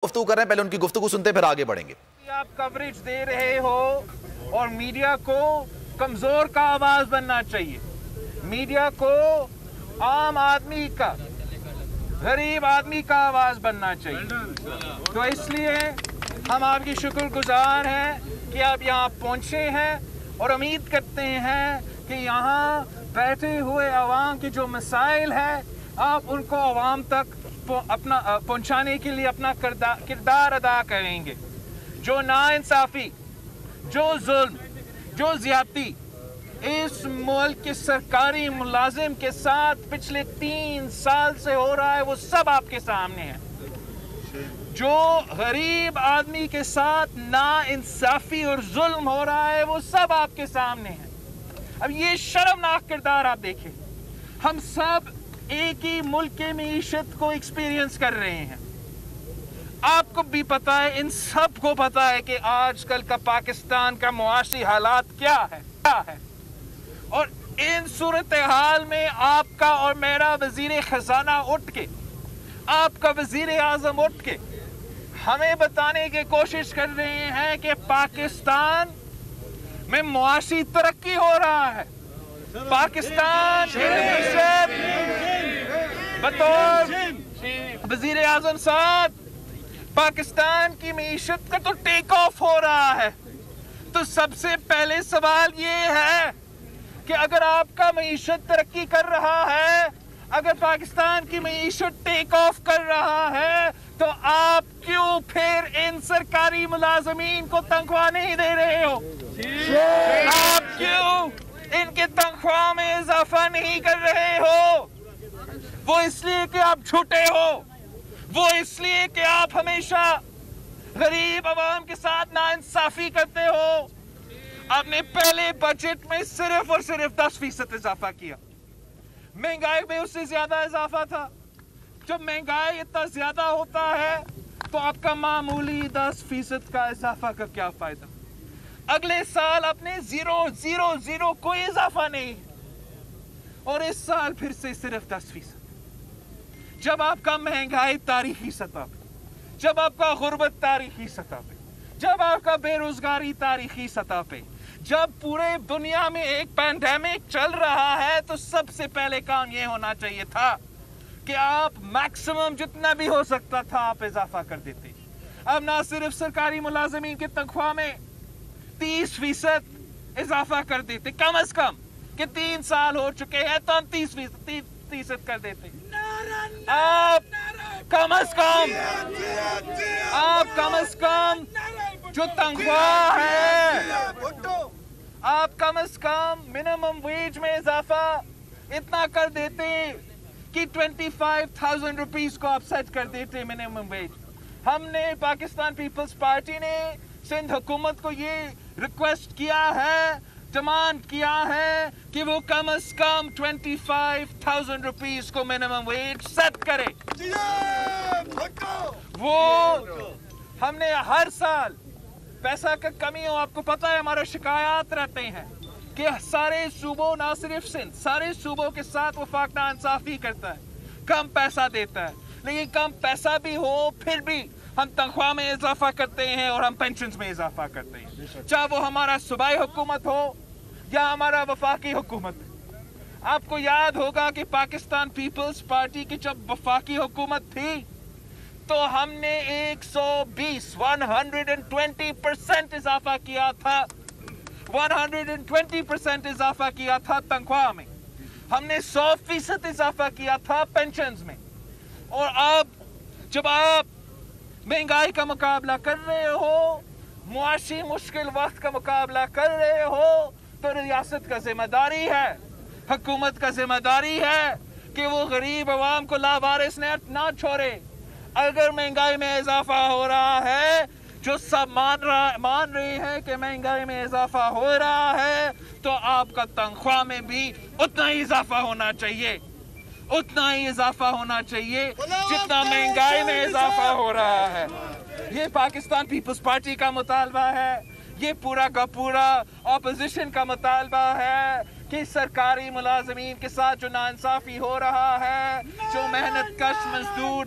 گفتگو کر رہے ہیں، پہلے ان کی گفتگو سنتے پھر آگے بڑھیں گے۔ آپ کوریج دے رہے ہو اور میڈیا کو کمزور کا آواز بننا چاہیے، میڈیا کو عام آدمی کا، غریب آدمی کا آواز بننا چاہیے۔ تو اس لیے ہم آپ کی شکر گزار ہیں کہ آپ یہاں پہنچے ہیں اور امید کرتے ہیں کہ یہاں بیٹھے ہوئے عوام کے جو مسائل ہیں آپ ان کو عوام تک اپنا پہنچانے کے لیے اپنا کردار ادا کریں گے۔ جو ناانصافی، جو ظلم، جو زیادتی اس ملک کے سرکاری ملازم کے ساتھ پچھلے 3 سال سے ہو رہا ہے وہ سب آپ کے سامنے ہے۔ جو غریب آدمی کے ساتھ ناانصافی اور ظلم ہو رہا ہے وہ سب آپ کے سامنے ہے۔ اب یہ شرمناک کردار آپ دیکھیں، ہم سب ایک ہی ملک کے معیشت کو ایکسپیرینس کر رہے ہیں۔ آپ کو بھی پتا ہے، ان سب کو پتا ہے کہ آج کل کا پاکستان کا معاشی حالات کیا ہے اور ان صورتحال میں آپ کا اور میرا وزیر خزانہ اٹھ کے، آپ کا وزیر اعظم اٹھ کے ہمیں بتانے کی کوشش کر رہے ہیں کہ پاکستان میں معاشی ترقی ہو رہا ہے۔ پاکستان بطور وزیر اعظم صاحب پاکستان کی معیشت کا تو ٹیک آف ہو رہا ہے۔ تو سب سے پہلے سوال یہ ہے کہ اگر آپ کا معیشت ترقی کر رہا ہے، اگر پاکستان کی معیشت ٹیک آف کر رہا ہے تو آپ کیوں پھر ان سرکاری ملازمین کو تنخواہ نہیں دے رہے ہو؟ آپ کیوں ان کے تنخواہ میں اضافہ نہیں کر رہے ہو؟ وہ اس لیے کہ آپ جھوٹے ہو، وہ اس لیے کہ آپ ہمیشہ غریب عوام کے ساتھ ناانصافی کرتے ہو۔ آپ نے پہلے بجٹ میں صرف اور صرف 10% اضافہ کیا، مہنگائی میں اس سے زیادہ اضافہ تھا۔ جب مہنگائی اتنا زیادہ ہوتا ہے تو آپ کا معمولی 10% کا اضافہ کا کیا فائدہ؟ اگلے سال اپنے 0 کوئی اضافہ نہیں، اور اس سال پھر سے صرف 10%۔ جب آپ کا مہنگائی تاریخی سطح پہ، جب آپ کا غربت تاریخی سطح پہ، جب آپ کا بے روزگاری تاریخی سطح پہ، جب پورے دنیا میں ایک پینڈیمک چل رہا ہے تو سب سے پہلے کام یہ ہونا چاہیے تھا کہ آپ میکسیمم جتنا بھی ہو سکتا تھا آپ اضافہ کر دیتے۔ اب نہ صرف سرکاری ملازمین کے تنخواہ میں 30% اضافہ کر دیتے، کم از کم کہ 3 سال ہو چکے ہیں تو ہم 30% کر دیتے۔ آپ کم از کم جو تنخواہ ہے، آپ کم از کم منیمم ویج میں اضافہ اتنا کر دیتے کہ 25,000 روپیز کو آپ سیٹ کر دیتے منیمم ویج۔ ہم نے پاکستان پیپلز پارٹی نے سندھ حکومت کو یہ ریکویسٹ کیا ہے، ڈیمانڈ کیا ہے کہ وہ کم از کم 25,000 روپیز کو منیمم ویج سیٹ کرے۔ وہ ہم نے ہر سال پیسہ کا کمی ہو، آپ کو پتہ ہے ہمارا شکایات رہتے ہیں کہ سارے صوبوں، نہ صرف سندھ، سارے صوبوں کے ساتھ وفاق ناانصافی کرتا ہے، کم پیسہ دیتا ہے۔ لیکن کم پیسہ بھی ہو پھر بھی ہم تنخواہ میں اضافہ کرتے ہیں اور ہم پینشنز میں اضافہ کرتے ہیں، چاہے وہ ہمارا صوبائی حکومت ہو یا ہمارا وفاقی حکومت۔ آپ کو یاد ہوگا کہ پاکستان پیپلز پارٹی کی جب وفاقی حکومت تھی تو ہم نے 120% اضافہ کیا تھا، 120% اضافہ کیا تھا تنخواہ میں، ہم نے 100% اضافہ کیا تھا پینشنز میں۔ اور اب جب آپ مہنگائی کا مقابلہ کر رہے ہو، معاشی مشکل وقت کا مقابلہ کر رہے ہو، تو ریاست کا ذمہ داری ہے، حکومت کا ذمہ داری ہے کہ وہ غریب عوام کو لاوارث نہ چھوڑے۔ اگر مہنگائی میں اضافہ ہو رہا ہے، جو سب مان رہے ہیں کہ مہنگائی میں اضافہ ہو رہا ہے، تو آپ کا تنخواہ میں بھی اتنا ہی اضافہ ہونا چاہیے، اتنا ہی اضافہ ہونا چاہیے جتنا مہنگائی میں اضافہ ہو رہا ہے۔ یہ پاکستان پیپلز پارٹی کا مطالبہ ہے، یہ پورا کا پورا اپوزیشن کا مطالبہ ہے کہ سرکاری ملازمین کے ساتھ جو ناانصافی ہو رہا ہے، جو محنت کش مزدور